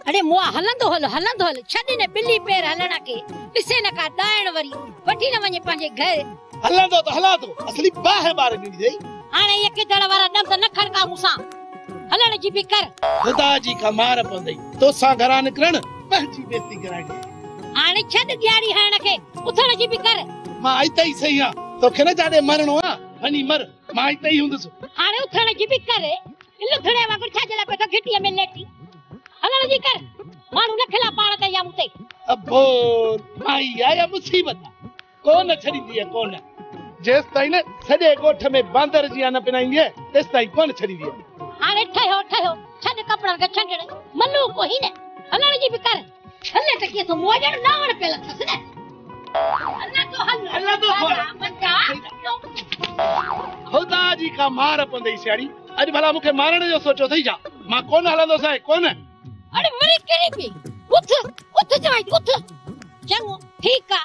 अरे मुआ हलंदो हल छॾ ने बिल्ली पैर हलण के ॾिसे न का दाइण वरी वठी न वञे पंहिंजे घर हलंदो त हला तो असली बाह बार ॾिनी जई हाणे ये किदड़ वारा दम न खड़का मूंसां हलण जी भी कर खुदा जी का मार पवंदई तोसां घरां निकरण पंहिंजी बेइज्जती कराइणी हाणे छॾ ॾियारी हण के उथण जी भी कर मां आई सही आ तोखे न जाने मरणो आ वनी मर मां आई हुंदस हाणे उथण जी भी कर लुथड़े वांगुर छा जला पे तो घिटीअ में लेटी हलण जी कर माण्हू न खिला पाण ते या मुते अबो माई आया मुसीबत कोन छड़ींदी है कोन जेस ताईं न सॼे ॻोठ में बांदर जिया न पिनाईंदी है तेस ताईं कोन छड़ींदी है हाणे ठहियो छॾ कपड़ा के छंडण मल्लू को ही न हलण जी भी कर हले त के तो मोजण नावण पे लथस न अल्लाह तो मचा खुदा जी का मार पवंदई सियाड़ी अॼु भला मूंखे मारण जो सोचो थई जा मां कोन हलंदो साईं कोन अरे मरी केड़ी पई उठ जाई उठ चंगो ठीक आ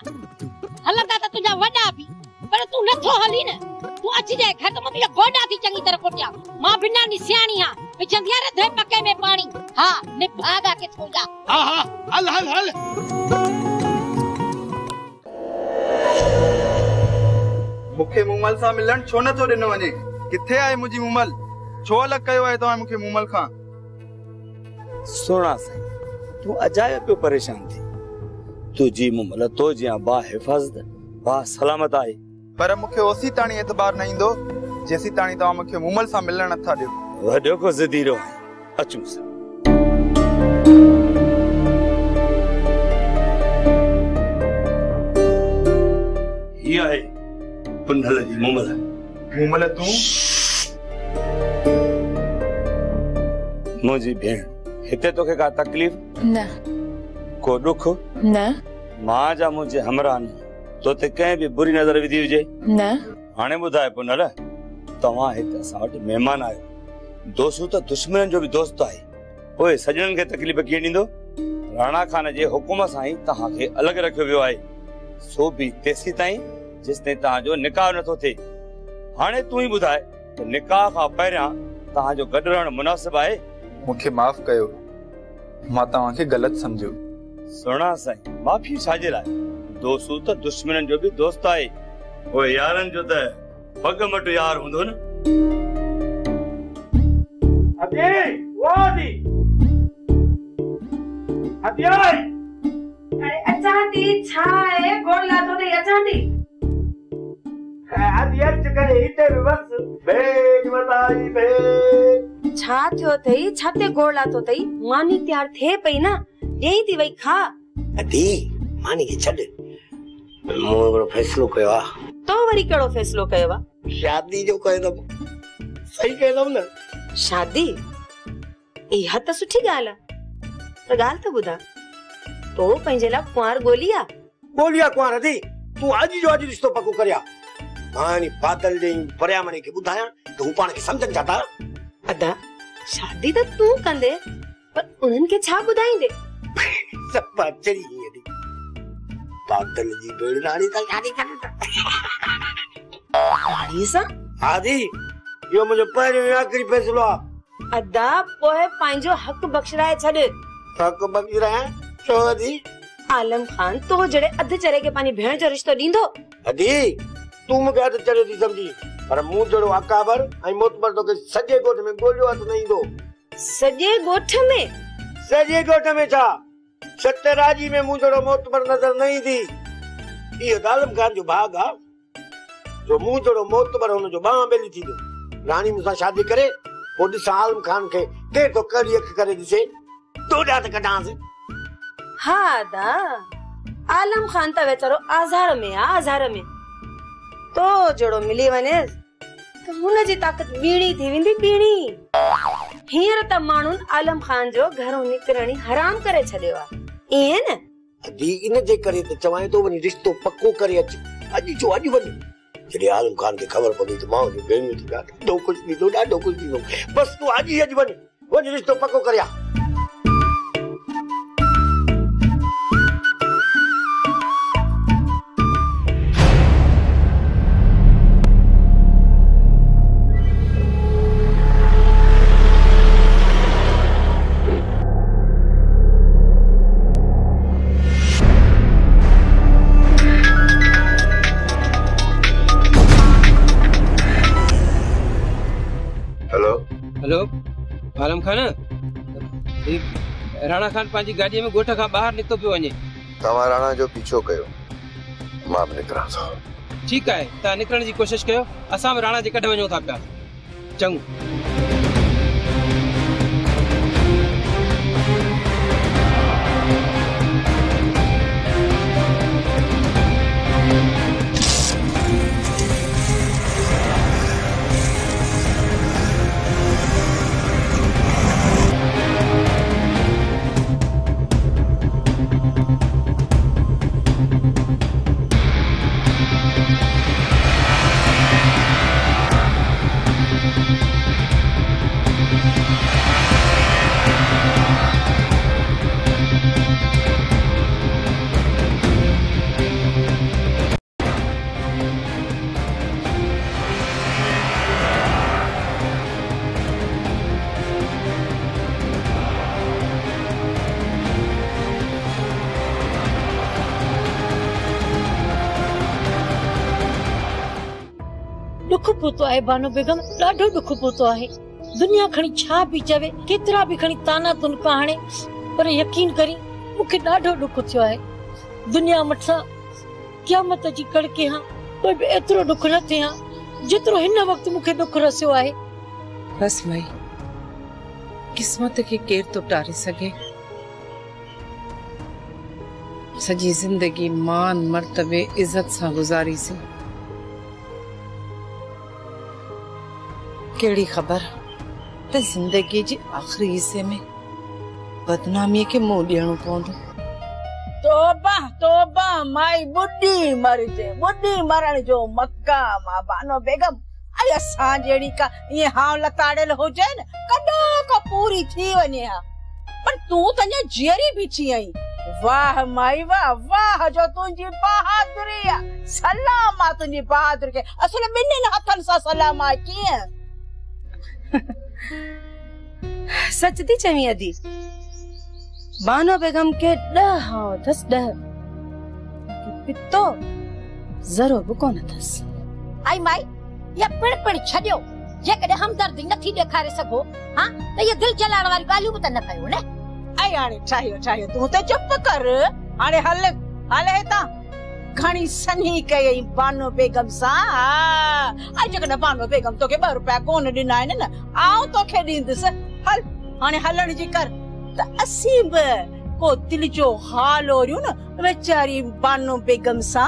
हलंदा त तुजा वडा भी पर तू नथो हली न तू अच जाए घर त मुंहिंजा गोडा थी चंगी तरह कोटिया मां बिना नि सियाणी हा विचंदिया रे धे पके में पानी हा ने भागा के थो जा हा हल मुखे मुमल सा मिलन छो न तो दिनो वने किथे आए मुजी मुमल छो अलग कयो है तो मुखे मुमल खां सुना साईं तू अजायो पे परेशान थी तू जी मुमल तो जिया बा हिफाजत बा सलामत आई पर मुखे ओसी ताणी एतबार नहीं दो जैसी ताणी तो मुखे मुमल सा मिलन नथा दियो वडो को ज़दीरो अचू सा ये है पुनल जी मुमल तू मुजी भेण हिते तोखे का तकलीफ न को दुख न मां जा मुझे हमरा न तो ते कहीं भी बुरी नजर विधी हुजे न हाणे बुधाए पुनल तवा हिते असां वटि मेहमान आयो दोस्तू त दुश्मन जो भी दोस्त आहे ओए सजणन के तकलीफ किए ॾींदो राणा खान जे हुकुम सां ही तहां के अलग रखियो वियो आहे सो भी तेसी ताईं जिसने तहां जो निकाह नथो थे हाणे तू ही बुधाए त निकाह खां पहिरियां तहां जो गॾु रहण मुनासिब आहे मुखे माफ कयो मां तव्हां के गलत समझो सुना साईं माफी छाजे लाइ दोस्तू त दुश्मनन जो भी दोस्त आहे ओए यारन जो त पग मट यार हुंदो न अदे वादी अदियाई अरे अचांती छा है गोड़ लातो दे अचांती अदियत करे इते बस बेज बताई बे छा थियो थई छाते गोड़ लातो थई मानी तैयार थे पई ना देई थी वई खा अदी मानी के छड मोरो फैसलो कयो आ तो वरी केड़ो फैसलो कयो वा शादी जो कयो सही कयो न शादी इहा त सुठी गाल त गाल त बुधा तो पंहिंजे ला कुंवार गोलिया कुंवार दी तू आज जो आज रिश्तो पक्को करया हानी बादल जे पर्यामणे के बुधाया तो पाण के समझन चाहता अदा शादी त तू कंदे पर उन्हन के छा बुधाईंदे सब बात चली गई बादल जी बेड़ रानी का शादी करता रानी सा आदि यो मुझे पहिरियों आखिरी फैसलो आ अदा पोए पंहिंजो हक बख्शराए छड हक बख्शराए छो आदि आलम खान तो जड़े अध चरे के पानी भेण जो रिश्तो दींदो आदि तू मुके अध चरे दी समझी पर मु जड़ो अकाबर आई मोतबर तो के सजे गोठ में गोलियो हथ नहीं दो सजे गोठ में छा सत्यराजी में मु जड़ो मोतबर नजर नहीं दी ये आलम खान जो भाग आ जो मु जड़ो मोतबर होने जो बाह बेली थी दो रानी मुसा शादी करे वो दिस आलम खान के तो कड़ी अख करे दिसे तो डाट कटास हाँ दा आलम खान त वेचारो आज़ार में तो जड़ो मिली वने तो हुन जी ताकत बीणी थी विंदी बीणी हींअर त माण्हुन आलम खान जो घरों निकरणी हराम करे छॾियो आ ईअं न दी इन जे करे त चवाए तो वनी रिश्तो पक्को करे अच अॼु वञ जॾहिं आलम खान के खबर पई त मां जो भेणियूं थी ॾाढो कुझु ॾींदो बस तू अॼु वञ रिश्तो पक्को करिया हेलो हेलो आलम खान, राणा खान पंहिंजी गाॾीअ में ॻोठ खां ॿाहिरि निकितो पियो वञे। तव्हां राणा जो पीछो कयो, मां बि निकिरां थो। ठीकु आहे, तव्हां निकिरण जी कोशिशि कयो, असां बि राणा जे कॾहिं वञूं था पिया। चङो। दुख पोतो आहे बानो बेगम, ॾाढो दुख पोतो आहे। दुनिया खणी छा बि चवे, केतिरा बि खणी ताना तुनका हाणे, पर यकीन करी मूंखे ॾाढो दुख थियो आहे। दुनिया मथां क़यामत जी कड़के हां कोई बि एतिरो दुख न थिए हां जेतिरो हिन वक़्तु मूंखे दुख रसियो आहे। बस मई, किस्मत के केर तो टारे सके। सजी जिंदगी मान मर्तबे इज्जत सां गुजारी सी। केड़ी खबर ते जिंदगी जी आखिरी हिस्से में बदनामी के मुंह ॾियणो पवंदो। तोबा तोबा, माई बुढ़ी मर जे, बुढ़ी मरण जो मकाम आ बानो बेगम। आई असां जेड़ी का ये हां लताड़ेल हो जे न कॾो को पूरी थी वने हा, पर तू तने जियरी भी छी आई। वाह माई वाह, वाह जो तुंजी बहादुरी आ। सलाम आ तुंजी बहादुर के, असल बिन्नी हथन सा सलाम आ किए। सच थी चवी अदी, बानो बेगम के 10 पितो जरो भी कोन थस। आई माई या पिण छडियो, जेकॾहिं हमदर्दी नथी ॾेखारे सघो हां त ये दिल जलाण वारी ॻाल्हियूं बि त न कयो न। आई हाणे ठाहियो तू ते चुप कर। हाणे हल हेता घणी सनी कई बानो बेगम सा। आई जेकॾहिं बानो बेगम तोखे 2 रुपया कोन ॾिना आहिनि न, आऊं तोखे ॾींदसि। हल हाणे हलण जी कर त असीं बि को दिल जो हाल ओरियूं न वेचारी बानो बेगम सा।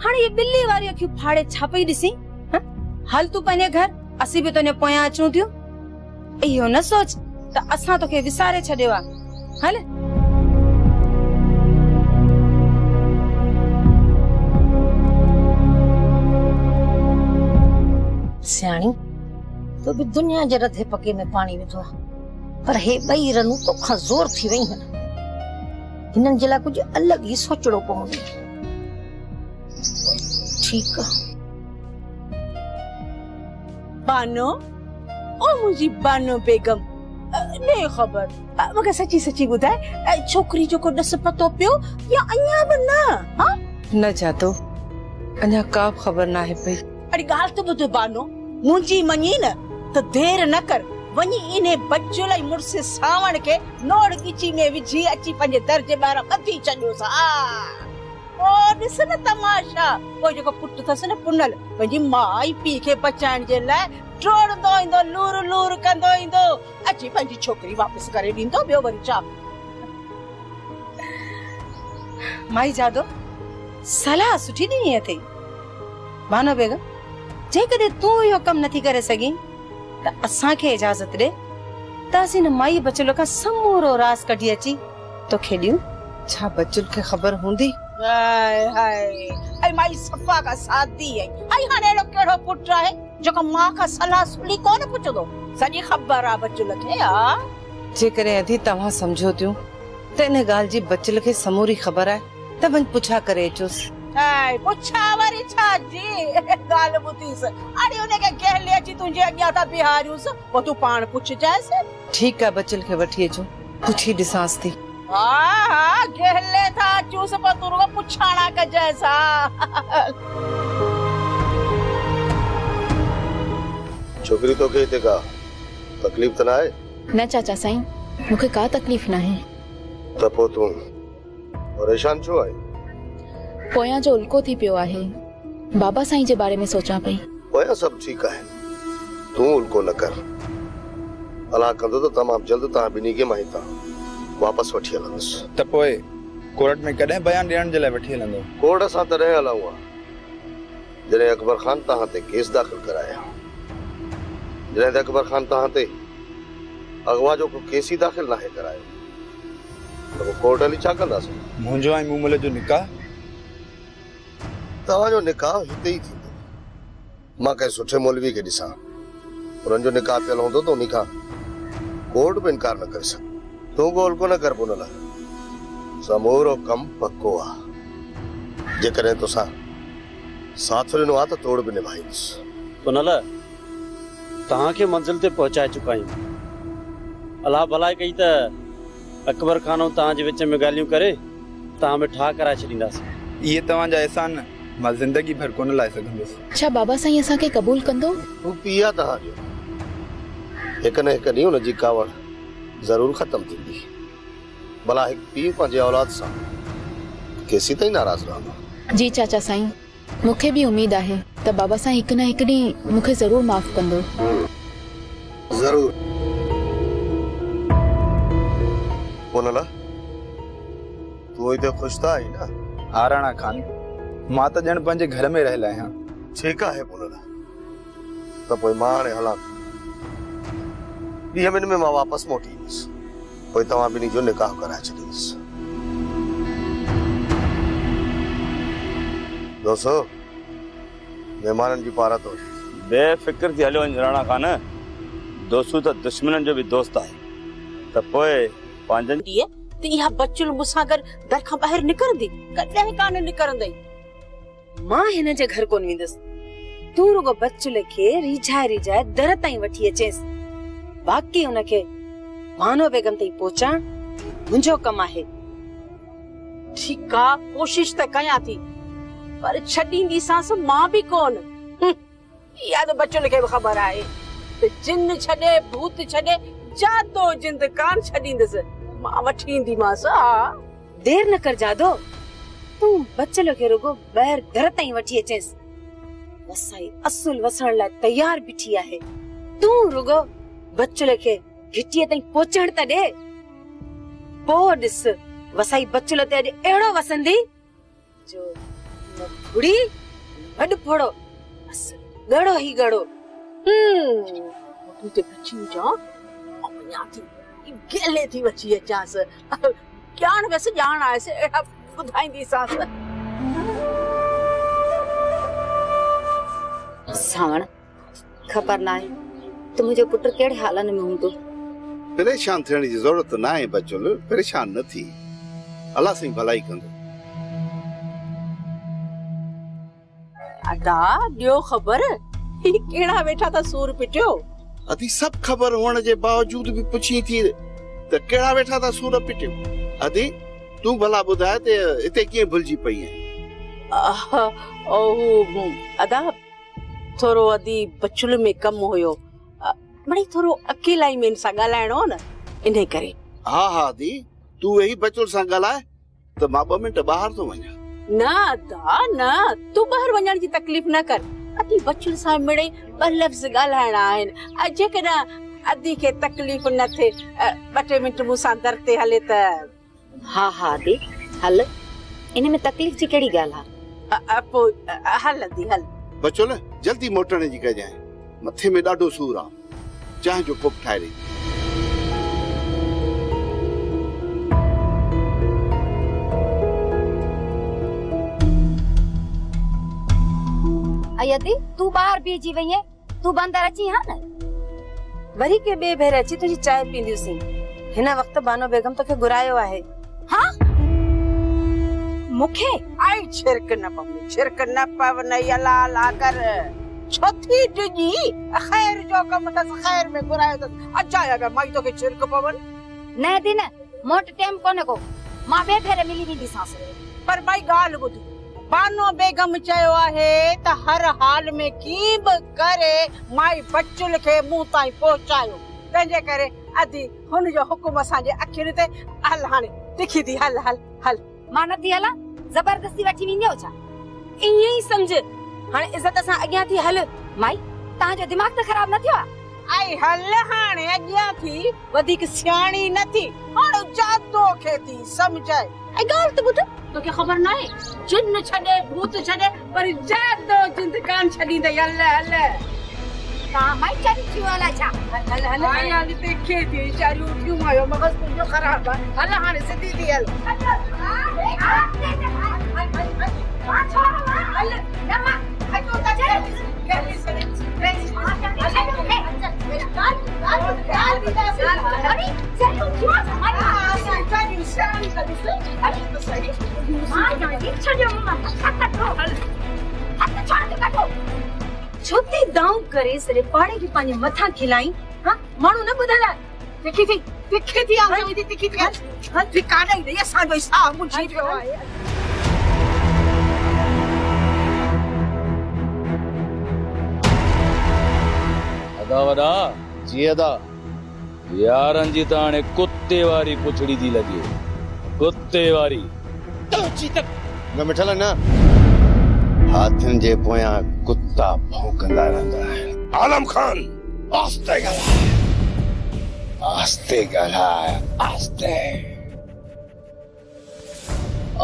हाणे ये बिल्ली वारी अखियूं फाड़े छा पई ॾिसी। हल तू पंहिंजे घर, असीं बि तुंहिंजे पोयां अचूं थियूं। इहो न सोच त असां तोखे विसारे छॾियो आहे। हल सियाणी, तो भी दुनिया जे रधे पके में पानी विधो आहे, पर हे ॿई रनूं तोखां ज़ोर थी वई आहिनि। हिननि जे लाइ कुझु अलॻि ई सोचणो पवंदो। ठीकु आहे बानो, ओ मुंहिंजी बानो बेगम, ने खबर मूंखे सची ॿुधाए, छोकिरी जो को ॾस पतो पियो या अञा बि न? हाँ न जातो, अञा का खबर ना है पई। अरे ॻाल्हि त ॿुध बानो, मुंहिंजी मञी न त देर न कर, वञी इने बचुलई मुड़स सावण के नोड़ गिची में विझी अची पंहिंजे दर्जे ॿाहिरां ॿधी छॾियोसि। ओ ॾिस न तमाशा, ओ जेको पुट अथसि न पुनल, पंहिंजी माई पीउ खे बचाइण जे लाइ टोड़ंदो ईंदो, लूर लूर कंदो ईंदो, अची पंहिंजी छोकिरी वापसि करे ॾींदो। ॿियो वरी छा? माई जादो सलाह सुठी ॾिनी अथई। बानो बेगम, जेकॾहिं तूं इहो कमु नथी करे सघीं त असांखे इजाज़त ॾे त असीं न माई बचुल खां समूरो राज़ कढी अची तोखे ॾियूं। छा बचुल खे ख़बर हूंदी? हाय हाय, आई माई सफ़ा का सादी है। आई हाणे अहिड़ो कहिड़ो पुट आहे जेको मां खां सलाह सुली कोन पुछंदो? सॼी ख़बर आहे बचुल खे। जेकॾहिं अधी तव्हां सम्झो थियूं त इन ॻाल्हि जी बचुल खे समूरी ख़बर आहे त वञ पुछा करे अचोसि। हाय पुछा वरी छा जी ॻाल्हि ॿुधीसि। अरे उनखे गहले अची तुंहिंजे अॻियां था बिहारियूंसि, पोइ तूं पाण पुछजांइसि। ठीकु आहे, बचुल खे वठी अचो, पुछी ॾिसांसि थी। हा गहले था अचूंसि, पोइ तूं रुॻो पुछाणा कजांइसि। छोकिरी तोखे हिते का तकलीफ़ त न आहे? न चाचा साईं, मूंखे का तकलीफ़ न आहे। त पोइ तूं परेशान छो आहे? पोयां जो उल्को थी पियो आहे, बाबा साईं जे बारे में सोचां पई। पोयां सभु ठीकु आहे, तूं उल्को न कर। अलाह कंदो त तमामु जल्द तव्हां ॿिन्ही खे मां हितां वापसि वठी हलंदुसि। त पोइ कोर्ट में कॾहिं बयान ॾियण जे लाइ वठी हलंदो? कोर्ट असां तॾहिं हलूं हा जॾहिं अकबर ख़ान तव्हां ते केस दाख़िल कराया। जॾहिं त अकबर ख़ान तव्हां ते अगवा जो को केस ई दाख़िल नाहे करायो त पोइ कोर्ट हली छा कंदासीं? मुंहिंजो ऐं मूमल जो निकाह? तव्हांजो निकाह हिते ई थींदो। मां कंहिं सुठे मौलवी खे ॾिसां, उन्हनि जो निकाह थियल हूंदो त उन्ही खां कोर्ट बि इनकार न करे सघे। तूं को उल्को न कर पुनल, समूरो कम पक्को आहे। जेकॾहिं तोसां साथ ॾिनो आहे त तोड़ बि निभाईंदुसि। पुनल, तव्हांखे मंज़िल ते पहुचाए चुका आहियूं। अलाह भलाई कई त अकबर ख़ान ऐं तव्हां जे विच में ॻाल्हियूं करे तव्हां में ठाह कराए छॾींदासीं। इहे तव्हांजा एहसान मां ज़िंदगी भर कोन लाहे सघंदुसि। छा बाबा साईं असांखे क़बूल कंदो? हू पीउ आहे तव्हांजो, हिकु न हिकु ॾींहुं हुनजी कावड़ ज़रूर ख़तमु थींदी। भला हिकु पीउ पंहिंजे औलाद सां केसी ताईं नाराज़ रहंदो? जी चाचा साईं, मूंखे बि उम्मीद आहे त बाबा साईं हिकु न हिकु ॾींहुं मूंखे ज़रूर माफ़ कंदो। ज़रूर। पुनल, तूं हिते ख़ुशि त आई न? हा राणा खान, मां त ॼण पंहिंजे घर में रहियल आहियां। ठीकु आहे पुनल, त पोइ मां हाणे हलां। 2 महीने में मां वापसि मोटी ईंदुसि, पोइ तव्हां ॿिन्ही जो निकाह कराए छॾींदुसि। दोस्तो, मेहमाननि जी पारा तो बेफिक्र थी हलियो वञ राणा खान। दोस्तू त दुश्मननि जो बि दोस्त आहे, त पोइ पंहिंजनि त इहा बचल मूंसां गॾु दर खां ॿाहिरि निकिरंदी? कॾहिं कान निकिरंदी। मां हिन जे घर कोन वेंदसि। तूं रुगो बचल खे रिझाए रिझाए दर ताईं वठी अचेसि। बाक़ी हुनखे भानो बेगम ताईं पहुचाइण मुंहिंजो कमु आहे। ठीकु आहे, कोशिश त कयां थी, पर छॾींदीसांसि मां बि कोन। इहा त बचल खे बि ख़बर आहे त जिन छॾे भूत छॾे जादो जिंद कान छॾींदसि। मां वठी ईंदीमांसि। हा, देर न कर जादो, तूं बचल खे रुगो ॿाहिरि दर ताईं वठी अचेसि। वसाई असुल वसण लाइ तयार बीठी आहे। तूं रुगो बचल खे घिटीअ ताईं पहुचण त ॾे। पोइ ॾिस, वसाई बचल ते अॼु अहिड़ो वसंदी जो न फुड़ी वॾ फोड़ो, असुल ॻड़ो ई ॻड़ो। तूं ते बची जा, वञा थी गेले थी वची अचांसि। ॼाण वैसे ॼाण आयसि, अहिड़ा ॿुधाईंदीसांसि। सावण, ख़बर न आहे त मुंहिंजो पुटु कहिड़े हालनि में हूंदो। परेशान थियण जी ज़रूरत न आहे बचल, परेशान न थी, अलाह साईं भलाई कंदो। अदा ॾियो ख़बर, ही कहिड़ा वेठा था सूर पिटियो? अदी सभु ख़बर हुअण जे बावजूद बि पुछी थी त कहिड़ा वेठा था सूर पिटियो। अदी तूं भला ॿुधाए त हिते कीअं भुलिजी पई आहे? अदा थोरो अदी बचल में कमु हुयो, बड़ी थोरो अकेलाई में सां ॻाल्हाइणो न, इन करे। हा हा अदी, तूं वेही बचल सां ॻाल्हाए त मां 2 मिंट ॿाहिरि थो वञा। न अदा न, तूं ॿाहिरि वञण जी तकलीफ़ न कर। अदी बचल सां मिड़ई 2 लफ़्ज़ ॻाल्हाइणा आहिनि। जेकॾहिं अदी खे तकलीफ़ न थिए 2 मिंट मूंसां दर ते हले त। हा हा अदी हल, इन में तकलीफ़ जी कहिड़ी ॻाल्हि आहे? पोइ हल अदी हल। बचल जल्दी मोटण जी कजांइ, मथे में ॾाढो सूर आहे, चांहि जो कोप ठाहे ॾे। अयदी तू बाहर बीजी वई है, तू अंदर अची हा न? वरी के बे भेरे अची तुझी चाय पींदीसी। हिन वक्त बानो बेगम तोखे घुरायो आहे। हां मुखे आई छिरक न पवन यला ला कर छथी जी खैर जो कम तस खैर में घुरायो तस। अच्छा अगर माई तोखे छिरक पवन न दिन मोट टाइम कोने को मां बे भेरे मिली नी दिसास। पर भाई गाल बुध, बानो बेगम चयो आहे त हर हाल में की ब करे माई बचल के मुंह ताई पहुचायो। त तंहिंजे करे अदी हुन जो हुकुम असांजे अखियुनि ते हल हाणे तिखी थी हल हल हल मां नथी हलां जबरदस्ती वठी वेंदी छा ईअं ई सम्झ हाणे इज़त सां अॻियां थी हल माई तव्हांजो दिमाग़ त ख़राब न थियो आहे आई हल हाणे अॻियां थी वधीक सियाणी न थी हाणे जादो खे थी सम्झाए ऐं ॻाल्हि त ॿुध तोखे ख़बर न आहे जिन छॾे भूत छॾे पर जादो जिंद कान छॾींदे हल हल तव्हां माई चरी थियो अलाए छा हल हल हाणे हाली तिखे थी चालू थियूं आयो मगज़ तुंहिंजो ख़राब आहे हल हाणे सिधी थी हल छोती दाऊ करे सरे पाड़े के पानी मथा खिलाई हां मानू न बुधला तिखी थी आवे तिखी थी हल ठिकाना ही असां जो हिसाब मुझी पियो आहे अदा वदा जी अदा यारन जी ताने कुत्ते वारी पुछड़ी दी लगी कुत्ते वारी न मिठल न हाथन जे पोया कुत्ता भौंकंदा रहंदा आहिनि आलम खान आस्ते ॻाल्हाए आस्ते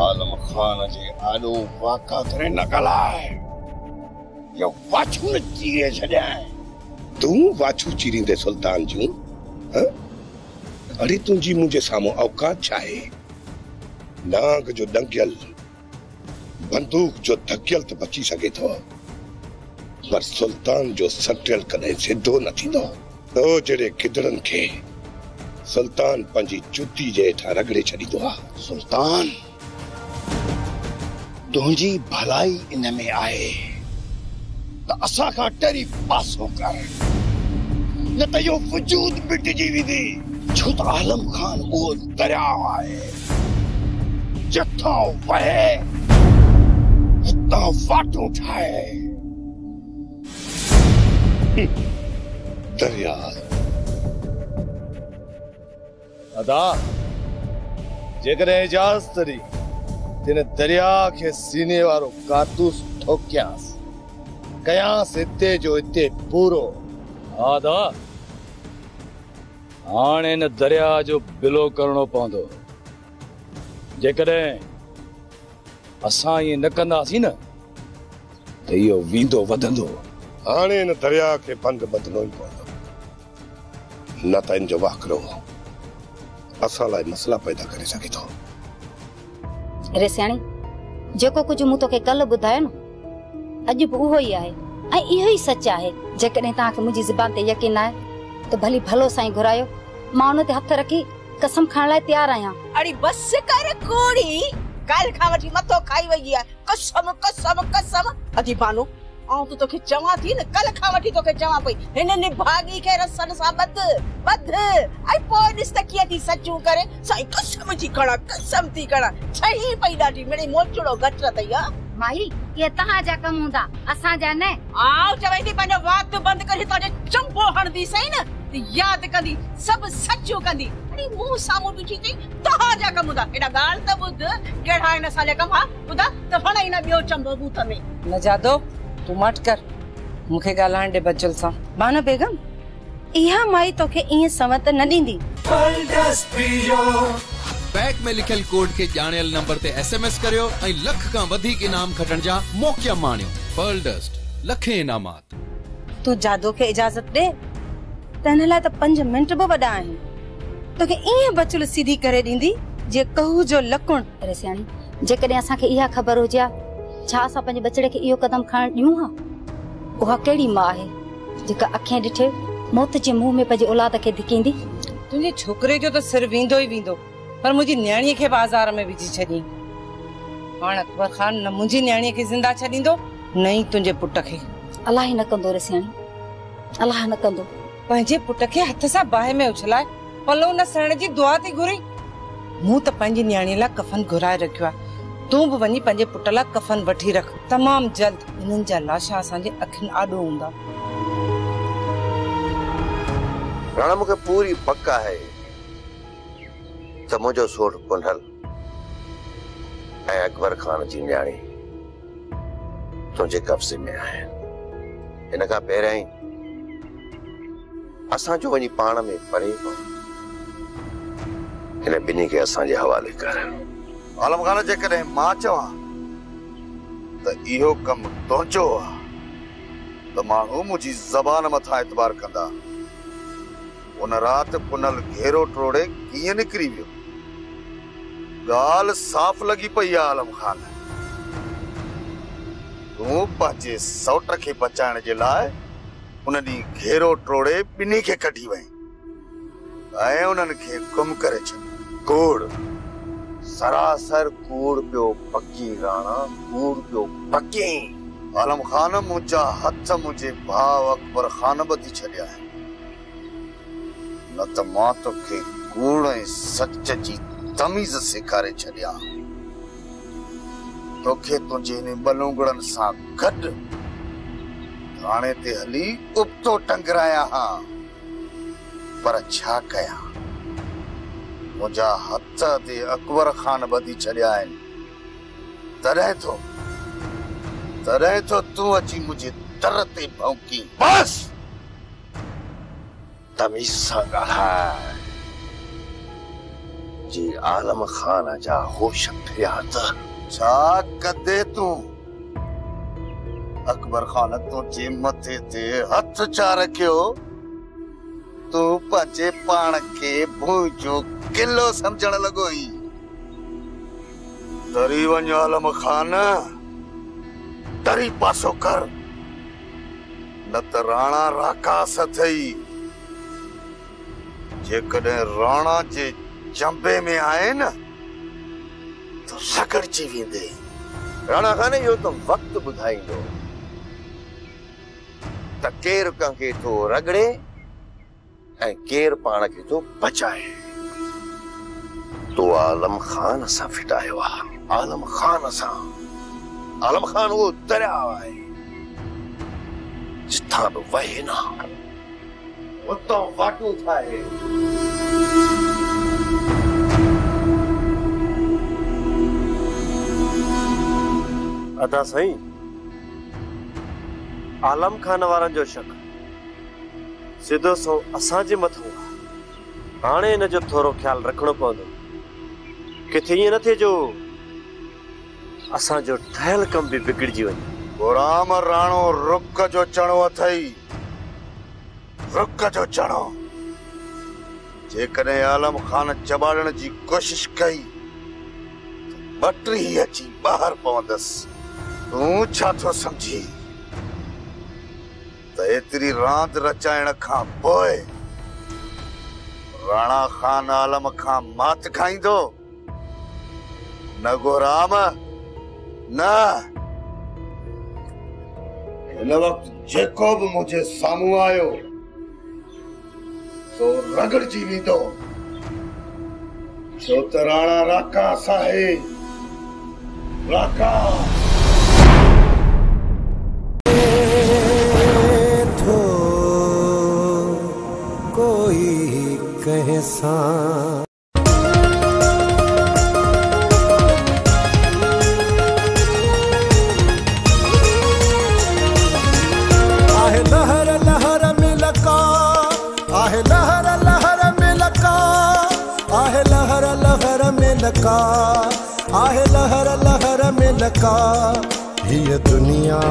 आलम खान जे आॾो वाका करे न ॻाल्हाए यो वाछू न चीरे छॾियां तूं वाछू चीरींदे सुल्तान जूं अरे तुंहिंजी मुंहिंजे साम्हूं औकात छा आहे नांग जो डंगियल बंदूक जो धकियल तो बची सके थो पर सुल्तान जो सटियल कदे सिद्धो न थींदो तो जड़े किदड़न के सुल्तान पंजी चुटी जे हेठा रगड़े छड़ींदो आहे सुल्तान तुंहिंजी भलाई इन में आहे त असां खां टेरी पासो कर न त यो वजूद मिटजी वेंदी छो त आलम खान वो दरियाव आहे जथो वहे उता वाटो ठाए दरिया अदा जेकॾहिं इजाज़त तरी तिन दरिया के सीने वारो कारतूस ठोकियांस कयांस इते जो इते पूरो आदा हाणे न दरिया जो बिलो करणो पवंदो जेकॾहिं असां ये न कंदासीं न त इहो वींदो वधंदो हाणे इन दरिया के बंद बदलो ई पवंदो न त इन जो वाकरो असां लाइ मसला पैदा करे सके थो रे सियाणी जेको कुछ मूं तोखे कल ॿुधायो न अॼु बि उहो ई आहे ऐं इहो ई सच आहे जेकॾहिं तव्हांखे मुंहिंजी ज़ुबान ते यकीन आहे त भली भलो साईं घुरायो मां उन ते हथ रखी कसम खाइण लाइ तयार आहियां अड़ी बस कर कोड़ी कल खां वठी मथो खाई वई आहे कसम कसम कसम अजी बानो आऊं तो तोखे चवां थी न कल खां वठी तोखे चवां पई हिन निभागी खे रसन सां बध आई पोइ ॾिस त कीअं थी सचूं करे साईं कसम थी कणा छही पई ॾाढी मिड़ी मोचड़ो घट अथई हा माई ये तव्हांजा कम हूंदा असांजा न आऊं चवई थी पंहिंजो वात बंदि करे तुंहिंजे चंपो हणंदी सही न याद कंदी सब सचो कंदी अरे मुंह सामू तुझी थी तव्हांजा कम हूंदा एॾा ॻाल्हि त ॿुध कहिड़ा आहिनि असांजा कम हा ॿुधा त हणाई न ॿियो चंबो बूथ में न जादो तू मट कर मूंखे ॻाल्हाइण ॾे बचल सां बानो बेगम इहा माई तोखे ईअं सवत न ॾींदी बैक में लिखियल कोड के ॼाणियल नंबर ते SMS करियो ऐं लख खां वधीक इनाम खटण जा मौक़ा माणियो पर्ल डस्ट लखे इनामात तू जादो खे इजाज़त ॾे त हिन लाइ त 5 मिंट बि वॾा आहिनि तोखे ईअं बचल सीधी करे ॾींदी जे कहू जो लकुण अरे सियाणी जेकॾहिं असांखे इहा ख़बर हुजे छा असां पंहिंजे बचड़े खे इहो कदम खणण ॾियूं हा उहा कहिड़ी मां आहे जेका अखियां ॾिठे मौत जे मुंहं में पंहिंजे औलाद खे धिकींदी तुंहिंजे छोकिरे जो त सिर वेंदो ई वेंदो पर मुंहिंजी न्याणीअ खे बाज़ार में विझी छॾी हाणे अकबर खान न मुंहिंजी न्याणीअ खे ज़िंदा छॾींदो न ई तुंहिंजे पुट खे अलाह न कंदो रे सियाणी अलाह न कंदो पंहिंजे पुट खे हथ सां बाहि में उछलाए पलो न सरण जी दुआ थी घुरी मूं त पंहिंजी न्याणीअ लाइ कफन घुराए रखियो आहे तूं बि वञी पंहिंजे पुट लाइ कफन वठी रख तमामु जल्द इन्हनि जा लाशा असांजे अखियुनि आॾो हूंदा राणा मुखे पूरी पक्का है त मुझो सोट पुनल ऐं अकबर खान जी न्याणी तुझे कब्जे में है। इन का पहिरियां ही असां जो वनी पाण में परे इन बिनी के असां जे हवाले कर। आलम खान जे कदे मां चवा त इहो कम तुंहिंजो आ त माण्हू मुझी ज़बान मथा एतबार कंदा। उन रात पुनल घेरो टोड़े कीअं निकरी वियो? गाल साफ लगी पई आ आलम खान। तू पंहिंजे सौट खे बचाइण जे लाइ उन ॾींहुं घेरो टोड़े ॿिन्ही खे कढी वई ऐं उन्हनि खे गुम करे छॾियो। कूड़, सरासर कूड़ पियो पकी राणा, कूड़ पियो पकी। आलम खान मुंहिंजा हथ मुंहिंजे भाउ अकबर खान ॿधी छॾिया आहिनि। न त मां तोखे कूड़ ऐं सच जी तमीज़ सेखारे छॾिया। तोखे तुंहिंजे हिन बलूंगड़नि सां गॾु थाणे ते हली उबतो टंगराया हा, पर छा कयां? मुंहिंजा हथ ते अकबर खान ॿधी छॾिया आहिनि। तॾहिं तो तूं अची मुंहिंजे दर ते भौंकी। बस तमीज़ सां ॻाल्हाए। जी आलम खान जा होश फिरिया त छा कदे तूं? अकबर खान तुंहिंजे मथे ते हथ छा रखियो? तूं पंहिंजे पाण खे भूं जो किलो समझण लॻो ई। तरी वञ आलम खान, तरी पासो कर, न त राणा राकास अथई। जेकॾहिं राणा जे चंबे में आए न तो सकड़जी वेंदे। राणा खान इहो त वक्त ॿुधाईंदो त केर कंहिंखे थो रगड़े ऐं केर पाण खे थो बचाए। तो आलम खान सां फिटायो आहे। आलम खान सां। आलम खान वो दरिया आहे जिथां बि वहे न उतां वाटूं ठाहे। अदा साईं, आलम खान वारनि जो शक सिधो सो असांजे मथां आहे। हाणे हिन जो थोरो ख्यालु रखणो पवंदो, किथे ईअं न थिए जो असांजो ठहियल कम बि बिगड़जी वञे। गुलाम राणो रुक जो चणो अथई, रुक जो चणो। जेकॾहिं आलम खान चबाड़ण जी कोशिश कई त बटरी अची ॿाहिरि पवंदसि। तूं छा थो समझी त एतिरी रांदि रचाइण खां पोइ राणा खान आलम खां मात खाईंदो? न गुलाम न। हिन वक़्तु जेको बि मुंहिंजे साम्हूं आयो तो रगड़जी वेंदो, छो त राणा राकास आहे। राकास कोई कहे सा आहे लहर लहर में लका, आहे लहर लहर में लका, आहे लहर लहर में लका, आहे लहर लहर में लका। ये दुनिया